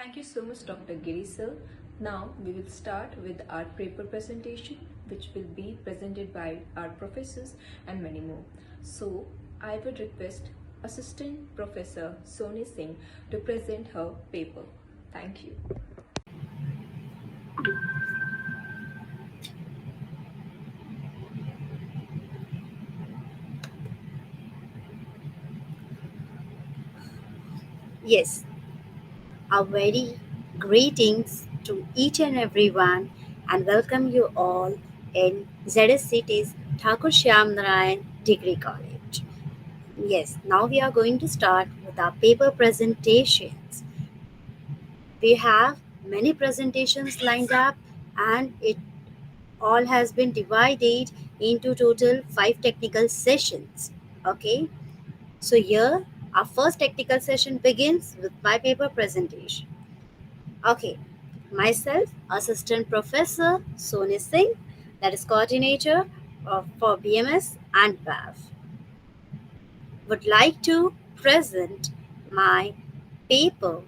Thank you so much, Dr. Giri sir. Now we will start with our paper presentation, which will be presented by our professors and many more. So I would request Assistant Professor Soni Singh to present her paper. Thank you. Yes, a very greetings to each and everyone and welcome you all in ZS City's Thakur Shyam Narayan Degree College. Yes, now we are going to start with our paper presentations. We have many presentations lined up and it all has been divided into total 5 technical sessions. Okay, so here our first technical session begins with my paper presentation. Okay, myself, Assistant Professor Soni Singh, that is coordinator for BMS and BAF, would like to present my paper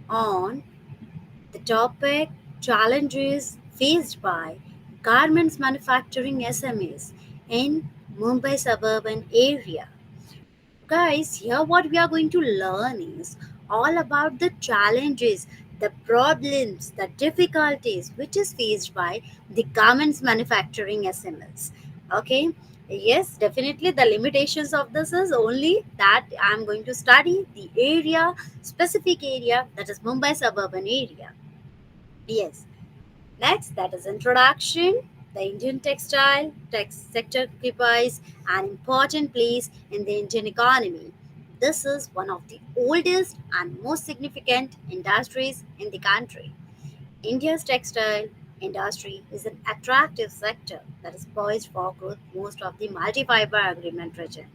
on the topic challenges faced by garments manufacturing SMEs in Mumbai suburban area. Guys, here what we are going to learn is all about the challenges, the problems, the difficulties which is faced by the garments manufacturing SMEs. Okay, yes, definitely the limitations of this is only that I'm going to study the area, specific area, that is Mumbai suburban area. Yes, next, that is introduction. The Indian textile sector occupies an important place in the Indian economy. This is one of the oldest and most significant industries in the country. India's textile industry is an attractive sector that is poised for growth most of the multi-fiber agreement region.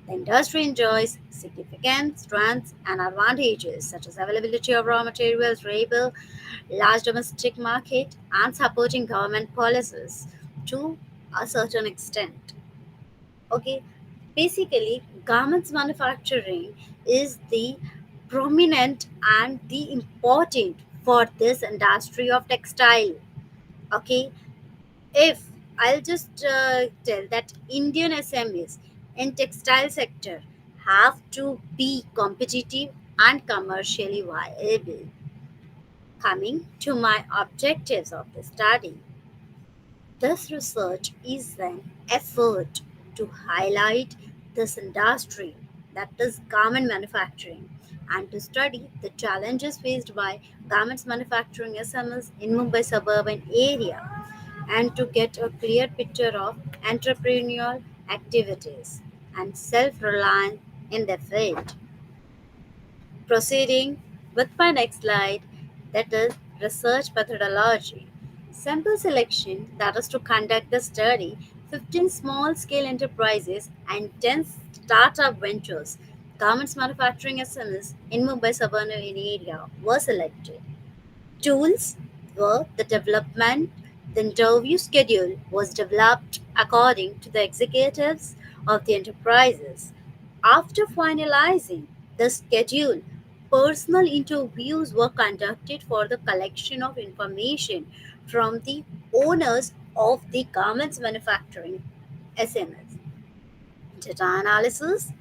The industry enjoys significant strengths and advantages such as availability of raw materials, labor, large domestic market, and supporting government policies to a certain extent. Okay, basically, garments manufacturing is the prominent and the important for this industry of textile. Okay, if I'll just tell that Indian SMEs in textile sector have to be competitive and commercially viable. Coming to my objectives of the study, this research is an effort to highlight this industry, that is garment manufacturing, and to study the challenges faced by garments manufacturing SMEs in Mumbai suburban area and to get a clear picture of entrepreneurial activities and self-reliance in the field. Proceeding with my next slide, that is research methodology. Sample selection, that is to conduct the study, 15 small scale enterprises and 10 startup ventures, garments manufacturing SMEs in Mumbai suburban area were selected. Tools were the development. The interview schedule was developed according to the executives of the enterprises. After finalizing the schedule, personal interviews were conducted for the collection of information from the owners of the garments manufacturing SMEs. Data analysis,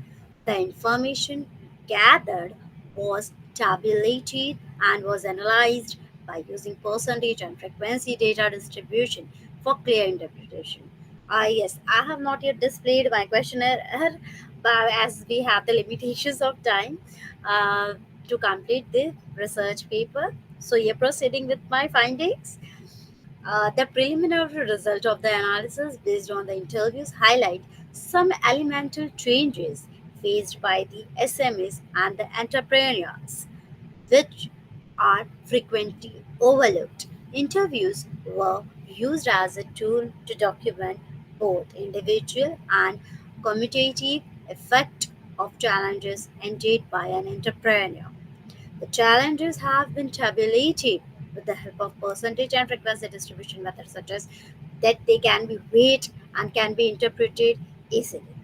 the information gathered was tabulated and was analyzed by using percentage and frequency data distribution for clear interpretation. Yes, I have not yet displayed my questionnaire but as we have the limitations of time uh, to complete the research paper. So, here proceeding with my findings. The preliminary result of the analysis based on the interviews highlight some elemental changes faced by the SMEs and the entrepreneurs, which are frequently overlooked. Interviews were used as a tool to document both individual and commutative effect of challenges endured by an entrepreneur. The challenges have been tabulated with the help of percentage and frequency distribution methods such as that they can be weighed and can be interpreted easily.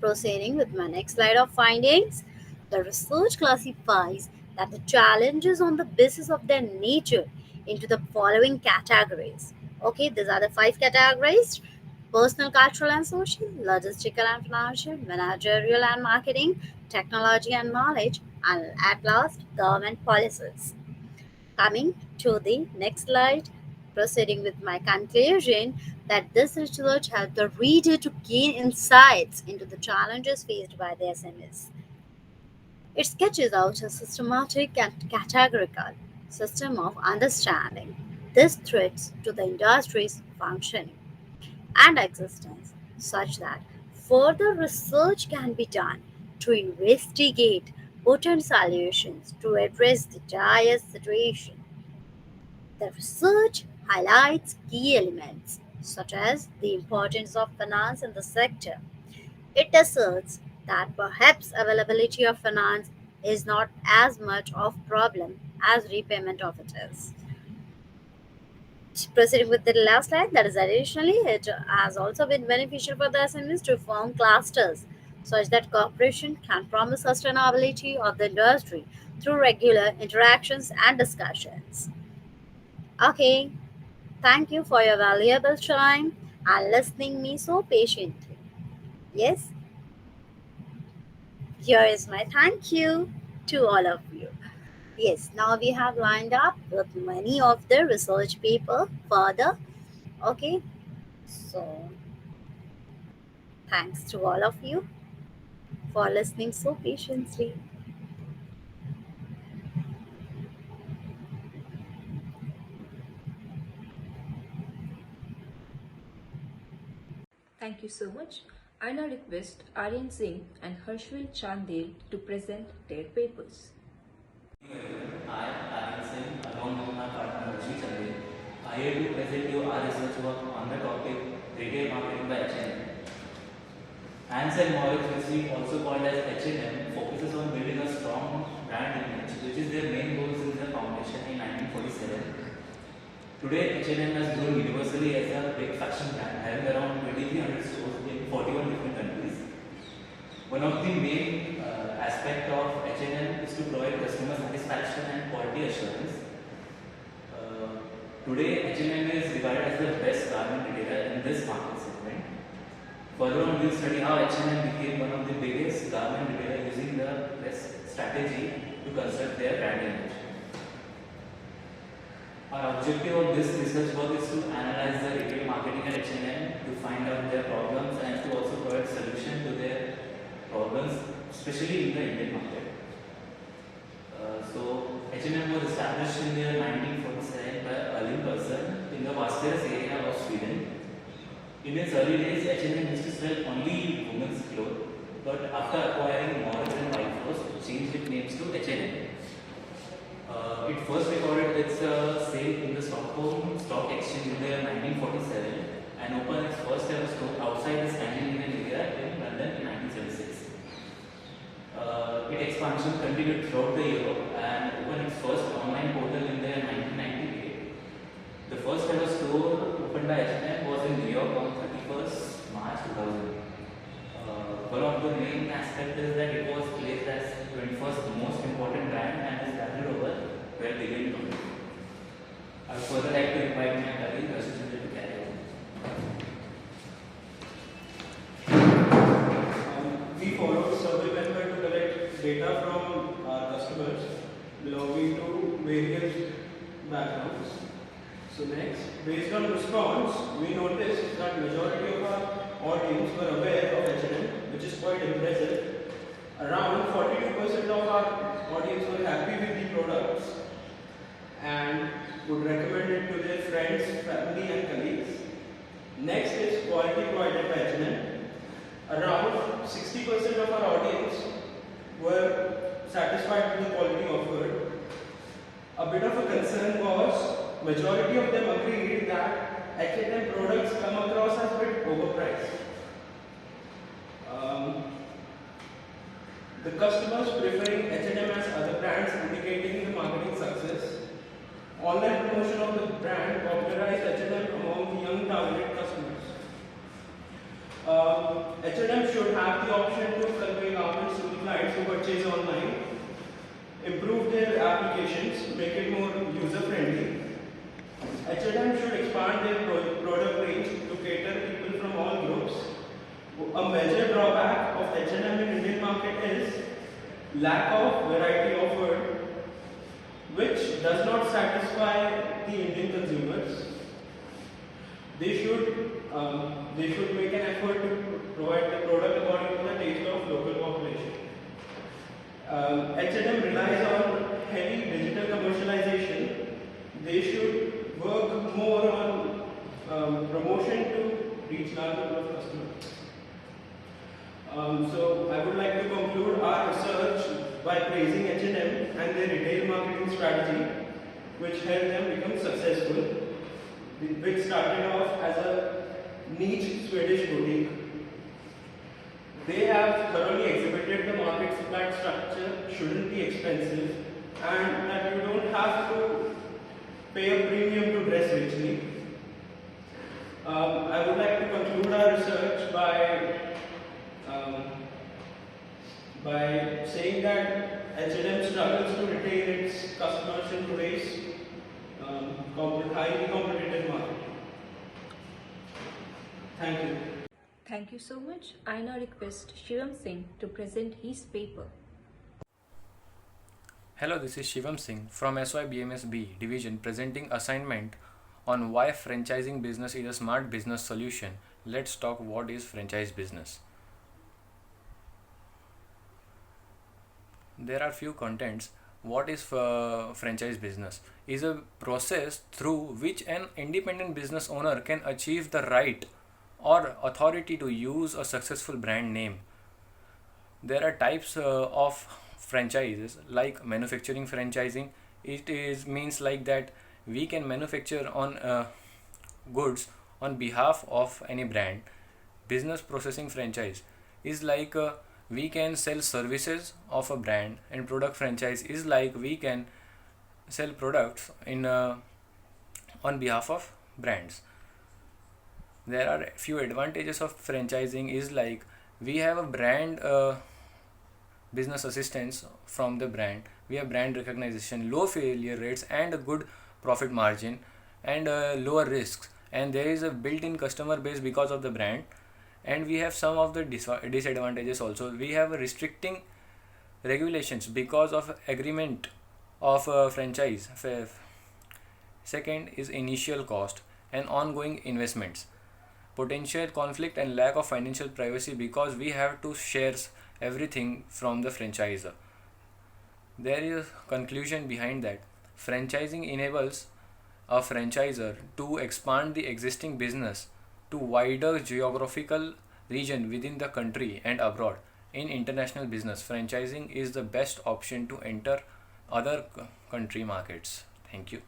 Proceeding with my next slide of findings, the research classifies that the challenges on the basis of their nature into the following categories. Okay, these are the five categories: personal, cultural, and social, logistical and financial, managerial and marketing, technology and knowledge, and at last, government policies. Coming to the next slide, proceeding with my conclusion that this research helped the reader to gain insights into the challenges faced by the SMEs. It sketches out a systematic and categorical system of understanding these threats to the industry's functioning and existence, such that further research can be done to investigate potent solutions to address the dire situation. The research highlights key elements such as the importance of finance in the sector. It asserts that perhaps availability of finance is not as much of problem as repayment of it is. Proceeding with the last slide, that is additionally, it has also been beneficial for the SMEs to form clusters such that cooperation can promise sustainability of the industry through regular interactions and discussions. Okay, thank you for your valuable time and listening me so patiently. Yes, here is my thank you to all of you. Yes, now we have lined up with many of the research paper further. Okay, so thanks to all of you for listening so patiently. Thank you so much. I now request Aryan Singh and Harshvil Chandel to present their papers. I, Aryan Singh, along with my partner Rishi Chandel, are here to present you our research work on the topic retail marketing by H&M. Hans and Moritz, which we also called as H&M, focuses on building a strong brand image, which is their main goal since their foundation in 1947. Today, H&M has grown universally as a big fashion brand, having around 2,300 stores in 41 different countries. One of the main aspect of H&M is to provide customer satisfaction and quality assurance. Today, H&M is regarded as the best garment retailer in this market segment. Further on, we'll study how H&M became one of the biggest garment retailers using the best strategy to construct their brand image. Our objective of this research work is to analyze the retail marketing at H&M to find out their problems and to also provide solution to their problems, especially in the Indian market. So H&M was established in the year 1947 by a early person in the Västerås area of Sweden. In its early days, H&M used to sell only women's clothes, but after acquiring Morris and Whitefrost, it changed its names to H&M. It first recorded its sale in the Stockholm Stock Exchange in the year 1947 and opened its first ever store outside the Scandinavian area in London in 1976. Its expansion continued throughout the Europe and opened its first online portal in the year 1998. The first ever store opened by H&M was in New York on 31st March 2000. One of the main aspects is that it was placed as 21st most important brand and is valued over 12 billion dollars. I would further like to invite my colleague Rashi Chandra to carry on. We followed survey method to collect data from our customers belonging to various backgrounds. So next, based on response, we noticed that majority of our audience were aware of H&M, which is quite impressive. Around 42% of our audience were happy with the products and would recommend it to their friends, family and colleagues. Next is quality provided by H&M. Around 60% of our audience were satisfied with the quality offered. A bit of a concern was majority of them agreed that H&M products come across as a bit overpriced. The customers preferring H&M as other brands indicating the marketing success. Online promotion of the brand popularized H&M among the young targeted customers. H&M should have the option to convey garments to the clients who purchase online, improve their applications to make it more user friendly. H&M should expand their product range to cater people from all groups. A major drawback of H&M in Indian market is lack of variety offered, which does not satisfy the Indian consumers. They should make an effort to provide the product according to the taste of local population. H&M relies on heavy digital commercialization. They should work more on promotion to reach large number of customers. So I would like to conclude our research by praising H&M and their retail marketing strategy, which helped them become successful, which started off as a niche Swedish boutique. They have thoroughly exhibited the market supply structure shouldn't be expensive and that you don't have to pay a premium to dress richly. I would like to conclude our research by saying that H&M struggles to retain its customers in today's highly competitive market. Thank you. Thank you so much. I now request Shivam Singh to present his paper. Hello, this is Shivam Singh from SYBMSB division presenting assignment on why franchising business is a smart business solution. Let's talk what is franchise business. There are few contents. What is franchise business? Is a process through which an independent business owner can achieve the right or authority to use a successful brand name. There are types of franchises like manufacturing franchising. It is means like that we can manufacture on goods on behalf of any brand. Business processing franchise is like we can sell services of a brand, and product franchise is like we can sell products in on behalf of brands. There are few advantages of franchising is like we have a brand business assistance from the brand, we have brand recognition, low failure rates and a good profit margin and lower risks, and there is a built-in customer base because of the brand. And we have some of the disadvantages also. We have restricting regulations because of agreement of franchise. Second is initial cost and ongoing investments, potential conflict and lack of financial privacy because we have to share everything from the franchisor. There is a conclusion behind that. Franchising enables a franchisor to expand the existing business to wider geographical region within the country and abroad. In international business, franchising is the best option to enter other country markets. Thank you.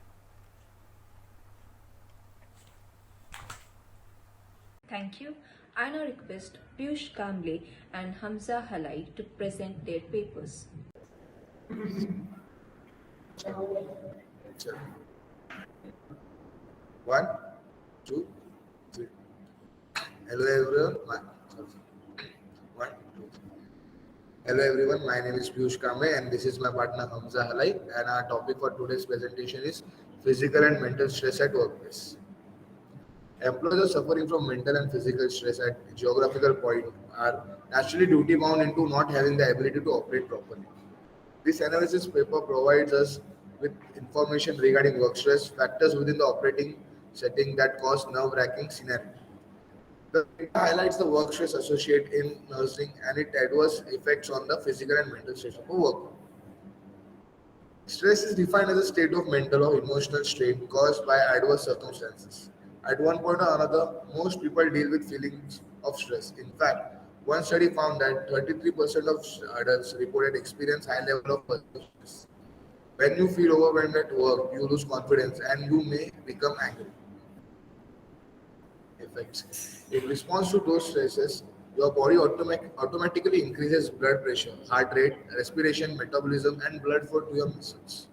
Thank you. I now request Piyush Kamble and Hamza Halai to present their papers. One, two, three. Hello everyone. One, two, three. Hello everyone. My name is Piyush Kamble and this is my partner Hamza Halai, and our topic for today's presentation is physical and mental stress at workplace. Employees are suffering from mental and physical stress at geographical point are naturally duty bound into not having the ability to operate properly. This analysis paper provides us with information regarding work stress, factors within the operating setting that cause nerve-wracking scenario. The data highlights the work stress associated in nursing and its adverse effects on the physical and mental stress of a worker. Stress is defined as a state of mental or emotional strain caused by adverse circumstances. At one point or another, most people deal with feelings of stress. In fact, one study found that 33% of adults reported experience high level of personal stress. When you feel overwhelmed at work, you lose confidence and you may become angry. Effects. In response to those stresses, your body automatically increases blood pressure, heart rate, respiration, metabolism, and blood flow to your muscles.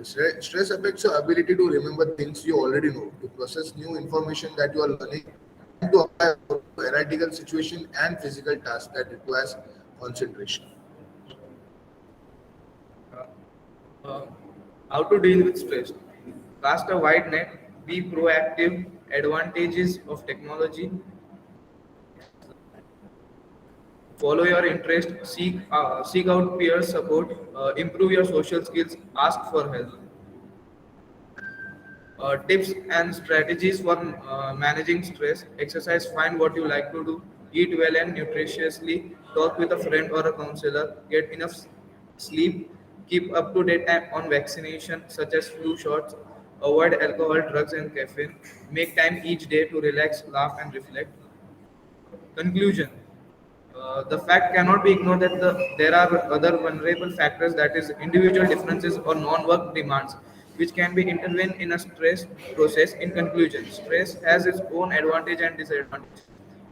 Stress affects your ability to remember things you already know, to process new information that you are learning, and to apply to analytical situation and physical tasks that requires concentration. How to deal with stress? Cast a wide net, be proactive, advantages of technology, follow your interest, seek out peer support, improve your social skills, ask for help. Tips and strategies for managing stress: exercise, find what you like to do, eat well and nutritiously, talk with a friend or a counselor, get enough sleep, keep up to date on vaccination such as flu shots, avoid alcohol, drugs and caffeine, make time each day to relax, laugh and reflect. Conclusion: the fact cannot be ignored that there are other vulnerable factors, that is individual differences or non-work demands, which can be intervened in a stress process. In conclusion, stress has its own advantage and disadvantage.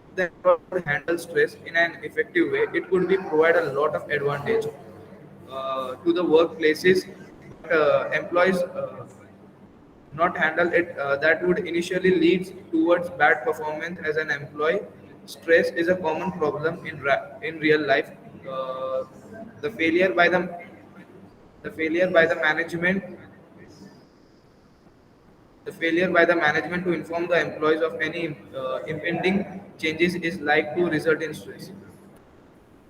If the employer handle stress in an effective way, it could be provide a lot of advantage to the workplaces. But employees not handle it, that would initially lead towards bad performance as an employee. Stress is a common problem in real life. Uh, the failure by the management to inform the employees of any impending changes is like to result in stress.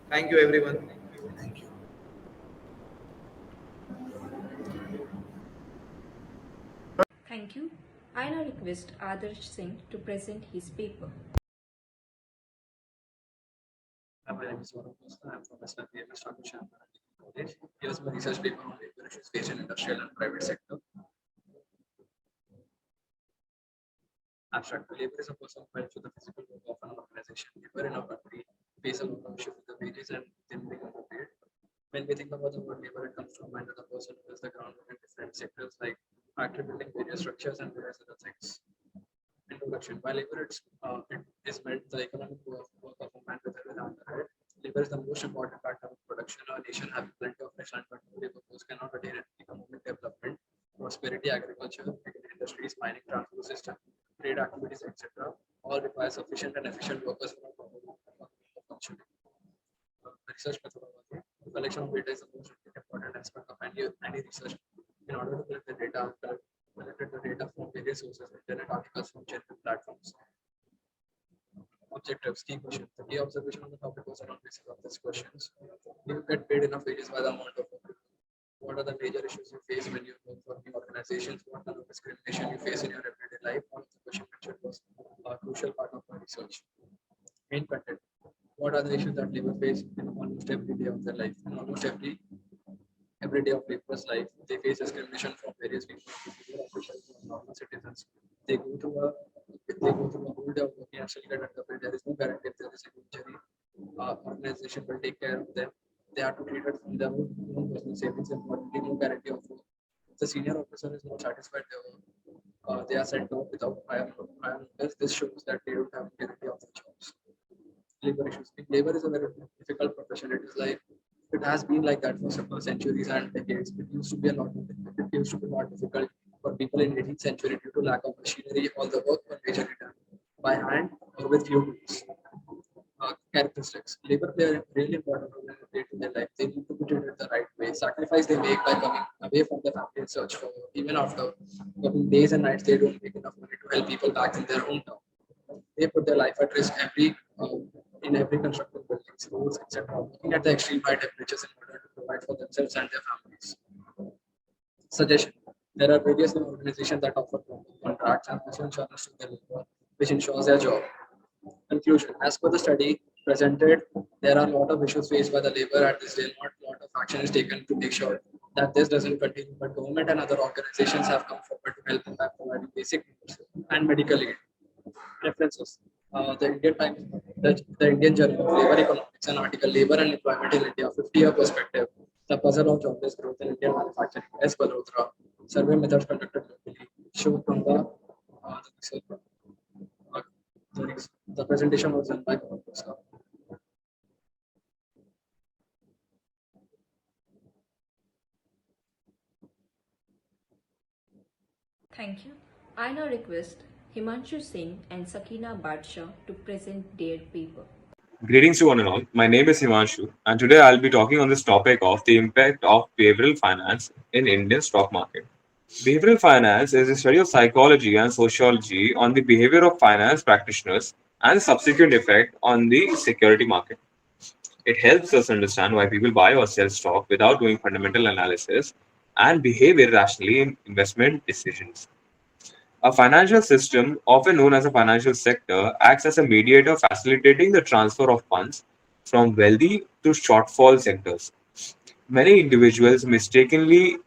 Thank you, everyone. Thank you. Thank you. I now request Adarsh Singh to present his paper. My name is Varun Costa. I'm from SNPMS Shankar College. Here's my research paper on labor issues faced in industrial and private sector. Abstract: labor is a person who helps with the physical work of an organization. Labor in our country face a lot of issues with the wages and them being underpaid. When we think about the word labor, it comes to mind as the person who is the groundwork in different sectors like factory building, various structures, and various other things. Introduction: by labor, it is meant the economic work of a man with a head. Labor is the most important factor of production. A nation having plenty of fresh and productive labor force cannot attain economic development, prosperity, agriculture, industries, mining, transport system, trade activities, etc. All require sufficient and efficient workers for functioning. Research methodology: the collection of data is the most important aspect of any research. In order to collect the data, collected the data from various sources, internet articles from general platforms. Objectives: key questions. The key observation on the topic was on basis of these questions. Do you get paid enough wages by the amount of work? What are the major issues you face when you work for new organizations? What kind of discrimination you face in your everyday life? All of the question mentioned was a crucial part of my research. Main content: what are the issues that labor face in almost every day of their life? In almost every day of laborers' life, they face discrimination from various people, officials, normal citizens. They go through a whole day of working and still get underpaid. There is no guarantee if there is an injury. Organization will take care of them. They are to treat it from their own personal savings. Importantly, no guarantee of work. If the senior officer is not satisfied, they are sent off without higher notice. This shows that they don't have guarantee of the jobs. Labor issues. Labor is a very difficult profession. It has been like that for several centuries and decades. It used to be a lot. It used to be more difficult for people in 18th century due to lack of machinery. All the work was majorly done by hand or with few tools. Characteristics: labor play a really important role in their day-to-day life. They need to be treated the right way. Sacrifice they make by coming away from the family in search for work. Even after working days and nights, they don't make enough money to help people back in their hometown. They put their life at risk in every constructed buildings, roads, etc. Working at the extreme high temperatures in order to provide for themselves and their families. Suggestion: there are various organizations that offer contracts and also insurance to their labor, which ensures their job. Conclusion: as per the study presented, there are a lot of issues faced by the labor at this day. Not a lot of action is taken to make sure that this doesn't continue. But government and other organizations have come forward to help them by providing basic needs and medical aid. References: the Indian Times, the Indian Journal of Labor Economics, an article "Labor and Employment in India: 50-year Perspective." The puzzle of jobless growth in Indian manufacturing. S. Balodra. Survey methods conducted locally. Show from the research. Uh, the presentation was done by Varun Costa. Thank you. I now request Himanshu Singh and Sakina Badshah to present their paper. Greetings to one and all. My name is Himanshu, and today I'll be talking on this topic of the impact of behavioral finance in Indian stock market. Behavioral finance is a study of psychology and sociology on the behavior of finance practitioners and subsequent effect on the security market. It helps us understand why people buy or sell stock without doing fundamental analysis and behave irrationally in investment decisions. A financial system, often known as a financial sector, acts as a mediator facilitating the transfer of funds from wealthy to shortfall sectors. Many individuals mistakenly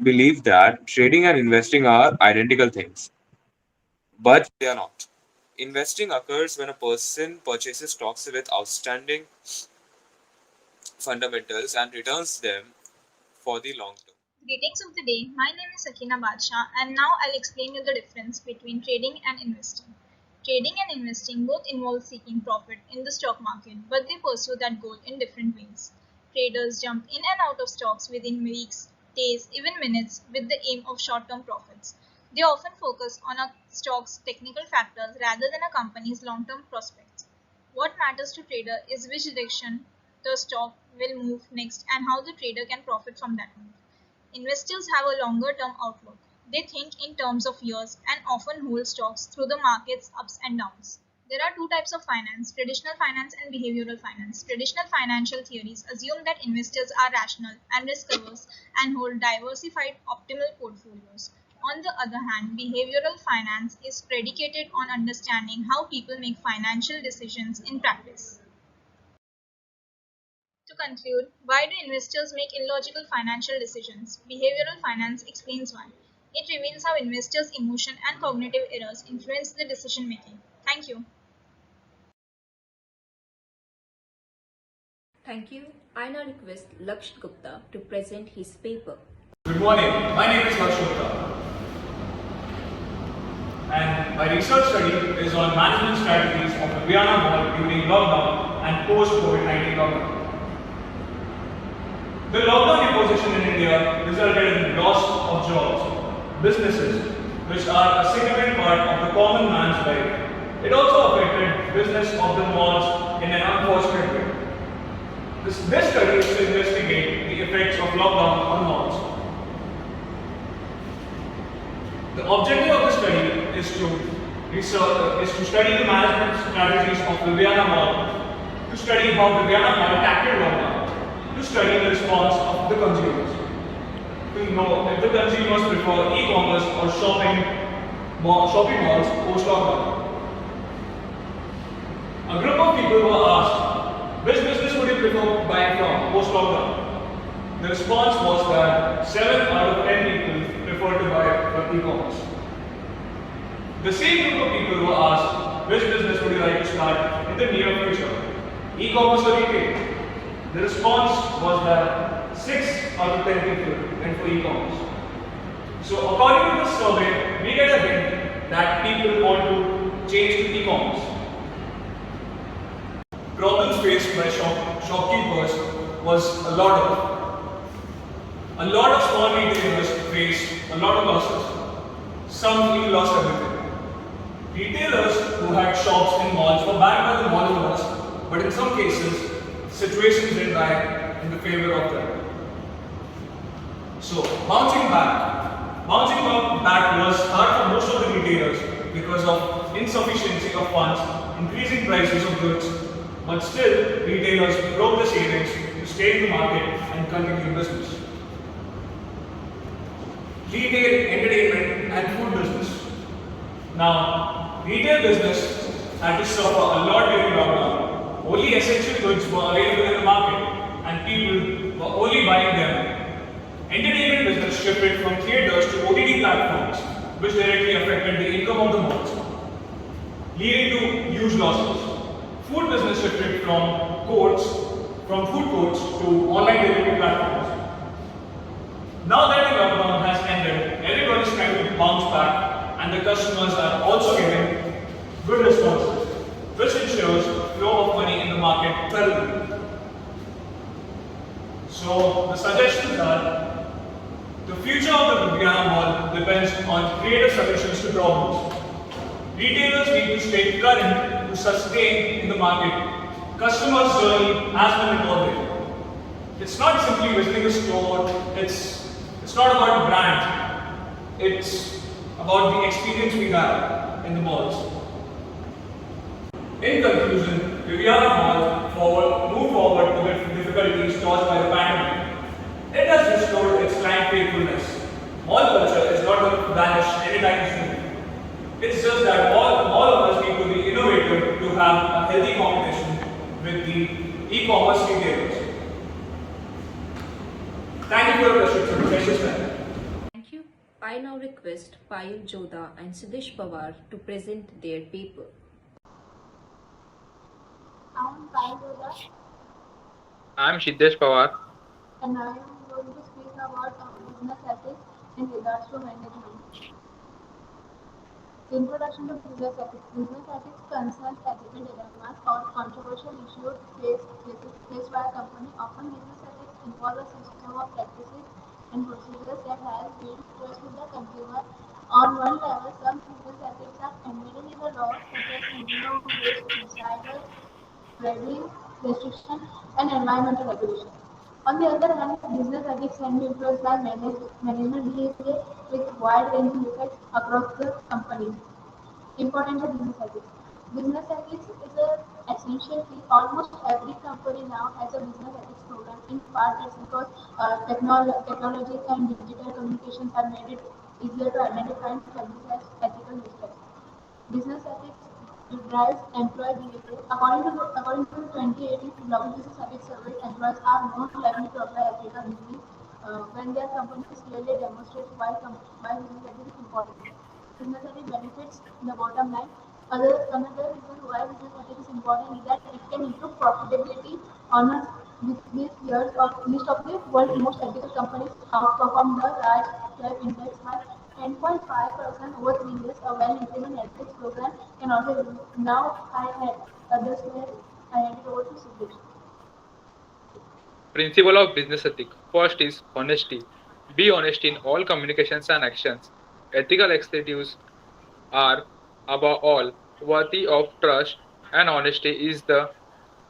believe that trading and investing are identical things, but they are not. Investing occurs when a person purchases stocks with outstanding fundamentals and returns them for the long term. Greetings of the day. My name is Sakina Badshah, and now I'll explain you the difference between trading and investing. Trading and investing both involve seeking profit in the stock market, but they pursue that goal in different ways. Traders jump in and out of stocks within weeks, days, even minutes with the aim of short term profits. They often focus on a stock's technical factors rather than a company's long term prospects. What matters to trader is which direction the stock will move next and how the trader can profit from that move. Investors have a longer term outlook. They think in terms of years and often hold stocks through the market's ups and downs. There are two types of finance, traditional finance and behavioral finance. Traditional financial theories assume that investors are rational and risk averse and hold diversified optimal portfolios. On the other hand, behavioral finance is predicated on understanding how people make financial decisions in practice. To conclude, why do investors make illogical financial decisions? Behavioral finance explains why. It reveals how investors' emotion and cognitive errors influence the decision making. Thank you. Thank you. I now request Laksh Gupta to present his paper. Good morning. My name is Lakshmita, and my research study is on management strategies of the Vienna Mall during lockdown and post-COVID-19 lockdown. The lockdown imposition in India resulted in loss of jobs, businesses, which are a significant part of the common man's life. It also affected business of the malls in an unfortunate way. This study is to investigate the effects of lockdown on malls. The objective of the study is to study the management strategies of the Vienna Mall, to study how the Vienna Mall tackled lockdown, to study the response of the consumers, to know if the consumers prefer e-commerce or shopping malls post-lockdown. A group of people were asked, which business would you prefer buying from post-lockdown? The response was that 7 out of 10 people prefer to buy from e-commerce. The same group of people were asked, which business would you like to start in the near future? E-commerce or retail? The response was that 6 out of 10 people went for e-commerce. So according to this survey, we get a hint that people want to change to e-commerce. Problems faced by shopkeepers was a lot of small retailers faced a lot of losses. Some even lost everything. Retailers who had shops in malls were backed by the mall owners, but in some cases, situations didn't lie in the favor of them. So, bouncing back was hard for most of the retailers because of insufficiency of funds, increasing prices of goods, but still, retailers broke the savings to stay in the market and continue business. Retail, entertainment, and food business. Now, retail business had to suffer a lot during lockdown. Only essential goods were available in the market, and people were only buying them. Entertainment business shifted from theaters to OTT platforms, which directly affected the income of the malls, leading to huge losses. Food business shifted from food courts to online delivery platforms. Now that the lockdown has ended, everyone is trying to bounce back, and the customers are also getting good responses, which ensures flow of money in the market thoroughly. So the suggestions are, the future of the Vienna Mall depends on creative solutions to problems. Retailers need to stay current to sustain in the market, customer's journey has been recorded. It's not simply visiting a store, it's not about the brand, it's about the experience we have in the malls. In conclusion, Viviana Mall moved forward to the difficulties caused by the pandemic. It has restored its client faithfulness. Mall culture is not going to vanish anytime soon. It's just that all of us need to be innovative to have a healthy competition with the e-commerce retailers. Thank you for your precious time. Thank you. I now request Payal Jodha and Siddesh Pawar to present their paper. I am Payal Jodha I am Siddesh Pawar. and I am going to speak about business ethics in regards to management. Introduction to business ethics. Business ethics concerns ethical dilemmas or controversial issues faced by a company. Often business ethics involve a system of practices and procedures that has built trust with the consumer. On one level, some business ethics are embedded in the law, such as minimum wage, societal trading restriction, and environmental regulation. On the other hand, business ethics can be influenced by management behavior with wide-ranging effects across the company. Importance of business ethics. Business ethics is an essential field. Almost every company now has a business ethics program. In part, it's because technology and digital communications have made it easier to identify and publicize ethical missteps. Business ethics drives employee behavior. According to the 2018 Global Business Ethics Survey, employees are more likely to apply ethical reasoning when their company clearly demonstrates why business ethics is important. Business ethics benefits the bottom line. Another reason why business ethics is important is that it can improve profitability. On a with these years of list of the world's most ethical companies outperform the large cap index by 10.5% over 3 years. A well-implemented ethics program can also now I had others where I hand it over to Siddesh. Principle of business ethics. First is honesty. Be honest in all communications and actions. Ethical executives are, above all, worthy of trust, and honesty is the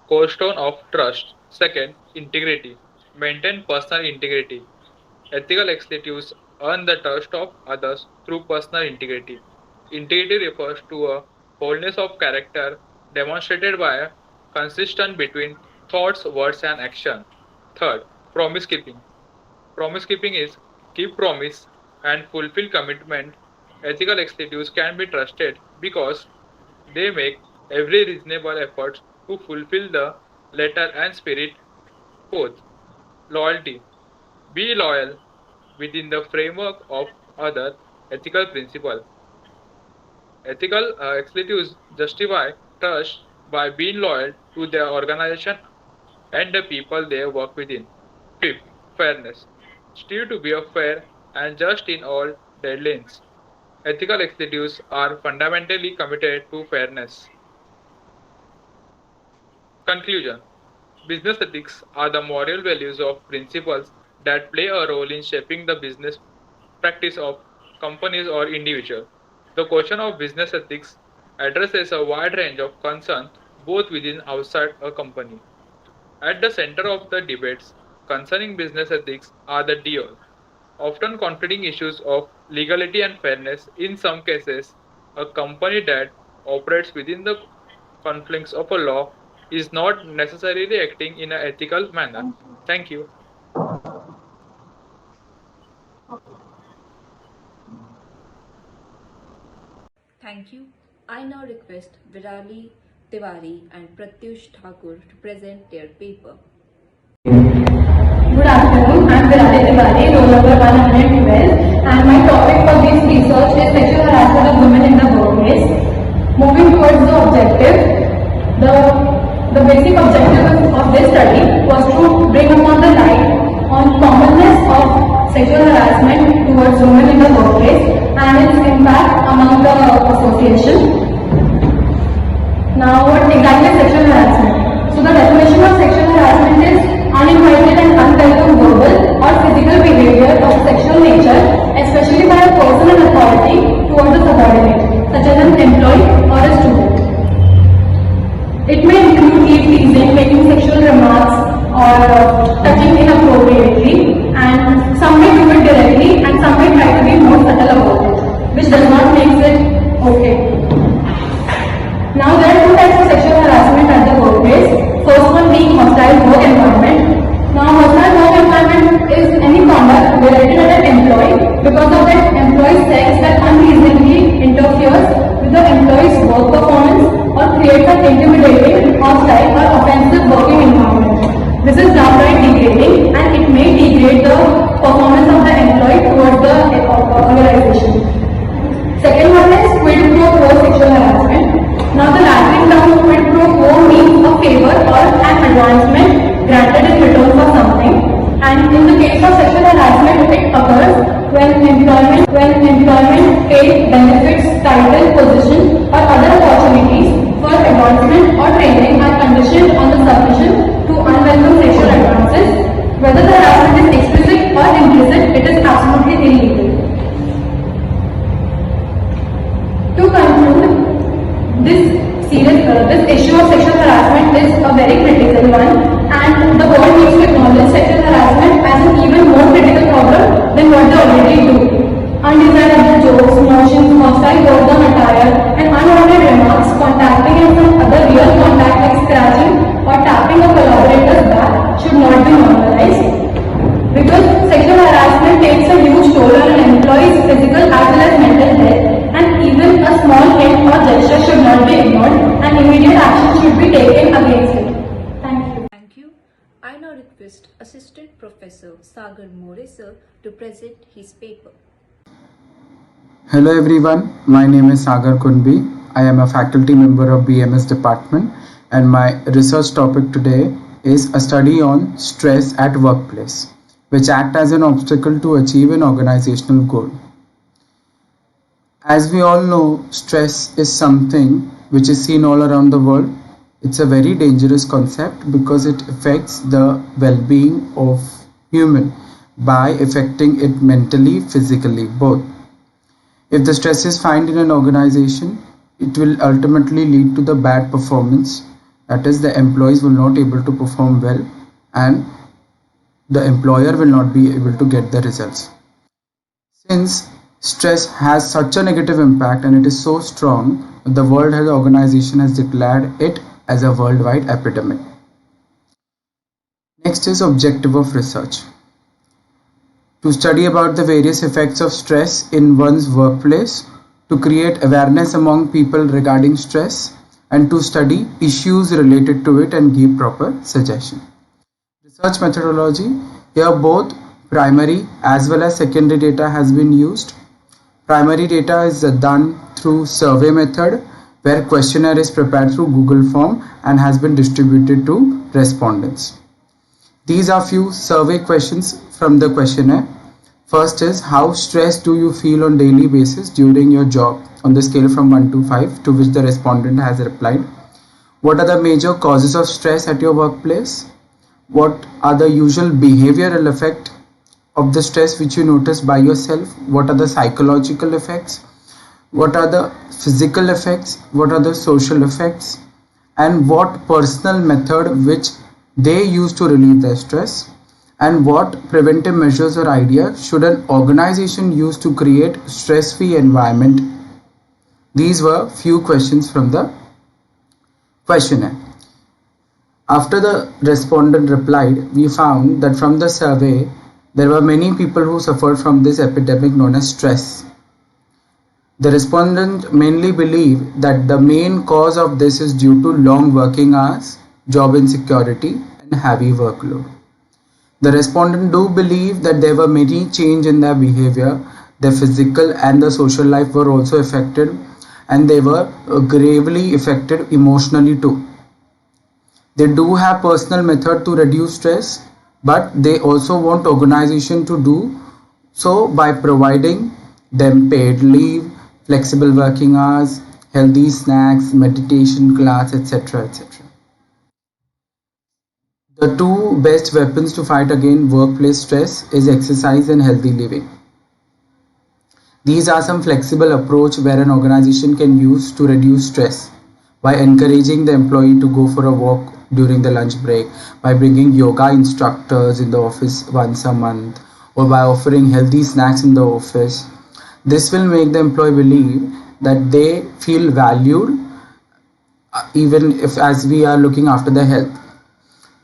cornerstone of trust. Second, integrity. Maintain personal integrity. Ethical executives earn the trust of others through personal integrity. Integrity refers to a wholeness of character demonstrated by a consistent between thoughts, words, and action. Third, promise keeping. Promise keeping is keep promise and fulfill commitment. Ethical executives can be trusted because they make every reasonable effort to fulfill the letter and spirit. Fourth, loyalty. Be loyal within the framework of other ethical principles. Ethical executives justify trust by being loyal to their organization and the people they work within. Fifth, fairness. Strive to be fair and just in all deadlines. Ethical executives are fundamentally committed to fairness. Conclusion. Business ethics are the moral values of principles that play a role in shaping the business practice of companies or individuals. The question of business ethics addresses a wide range of concerns both within and outside a company. At the center of the debates concerning business ethics are the dual, often conflicting issues of legality and fairness. In some cases, a company that operates within the conflicts of a law is not necessarily acting in an ethical manner. Thank you. Thank you. I now request Virali Tiwari and Pratyush Thakur to present their paper. Good afternoon, I am Virali Tiwari, roll number 112, and my topic for this research is sexual harassment of women in the workplace. Moving towards the objective, the basic objective of this study was to bring upon the light on commonness of sexual harassment towards women in the workplace and its impact among the association. Now, what exactly is sexual harassment? So, the definition of sexual harassment is uninvited and unwelcome verbal or physical behavior of sexual nature, especially by a person in authority towards a subordinate, such as an employee or a student. It may include teasing, making sexual remarks, or touching inappropriately, and some may do it directly and some may try to be more subtle about it, which does not make it okay. Now there are two types of sexual harassment at the workplace. First one being hostile work environment. Now hostile work environment is any conduct directed at an employee because of that employee's sex that unreasonably interferes with the employee's work performance or creates an intimidating, hostile or offensive working environment. This is downright degrading and it may degrade the performance of the employee towards the organization. Second one is quid pro quo sexual harassment. Now the Latin term quid pro quo means a favor or an advancement granted in return for something, and in the case of sexual harassment it occurs when employment paid benefits, title, position or other opportunities for advancement or training are conditioned on the submission to unwelcome sexual advances. Whether the harassment is explicit or implicit, it is absolutely illegal. To conclude, this issue of sexual harassment is a very critical one, and the world needs to acknowledge sexual harassment as an even more critical problem than what they already do. Undesirable jokes, motions, hostile words on attire, and unwanted remarks, contacting and some other real contact like scratching or tapping a collaborator's back should not be normalized. Because sexual harassment takes a huge toll on an employee's physical as well as mental health, and even a small hint or gesture should not be ignored, and immediate action should be taken against it. Thank you. Thank you. I now request Assistant Professor Sagar More sir to present his paper. Hello everyone, my name is Sagar Kunbi. I am a faculty member of BMS department and my research topic today is a study on stress at workplace, which act as an obstacle to achieve an organizational goal. As we all know, stress is something which is seen all around the world. It's a very dangerous concept because it affects the well-being of human by affecting it mentally, physically, both. If the stress is found in an organization, it will ultimately lead to the bad performance. That is, the employees will not be able to perform well and the employer will not be able to get the results. Since stress has such a negative impact and it is so strong, the World Health Organization has declared it as a worldwide epidemic. Next is objective of research. To study about the various effects of stress in one's workplace, to create awareness among people regarding stress, and to study issues related to it and give proper suggestion. Research methodology. Here both primary as well as secondary data has been used. Primary data is done through survey method where questionnaire is prepared through Google form and has been distributed to respondents. These are few survey questions from the questionnaire. First is, how stressed do you feel on daily basis during your job on the scale from 1 to 5, to which the respondent has replied. What are the major causes of stress at your workplace? What are the usual behavioral effects of the stress which you notice by yourself? What are the psychological effects? What are the physical effects? What are the social effects? And what personal method which they use to relieve their stress? And what preventive measures or ideas should an organization use to create stress-free environment? These were few questions from the questionnaire. After the respondent replied, we found that from the survey, there were many people who suffered from this epidemic known as stress. The respondent mainly believed that the main cause of this is due to long working hours, job insecurity, and heavy workload. The respondent do believe that there were many change in their behavior, their physical and the social life were also affected, and they were gravely affected emotionally too. They do have personal method to reduce stress, but they also want organization to do so by providing them paid leave, flexible working hours, healthy snacks, meditation class, etc. etc. The two best weapons to fight against workplace stress is exercise and healthy living. These are some flexible approach where an organization can use to reduce stress by encouraging the employee to go for a walk during the lunch break, by bringing yoga instructors in the office once a month, or by offering healthy snacks in the office. This will make the employee believe that they feel valued, even if as we are looking after their health.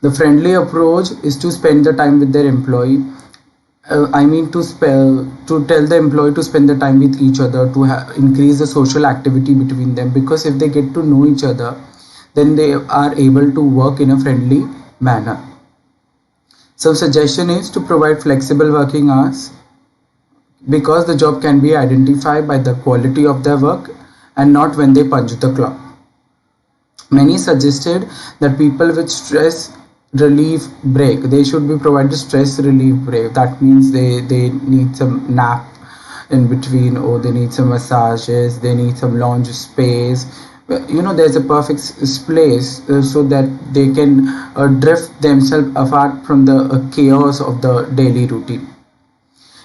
The friendly approach is to spend the time with their employee. To tell the employee to spend the time with each other, to increase the social activity between them, because if they get to know each other, then they are able to work in a friendly manner. Some suggestion is to provide flexible working hours, because the job can be identified by the quality of their work and not when they punch the clock. Many suggested that people with stress relief break, they should be provided stress relief break. That means they need some nap in between, or they need some massages, they need some lounge space. There's a perfect place so that they can drift themselves apart from the chaos of the daily routine.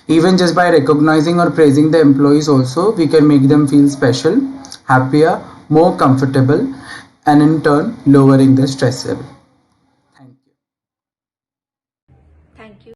Even just by recognizing or praising the employees also, we can make them feel special, happier, more comfortable, and in turn lowering the stress level. Thank you.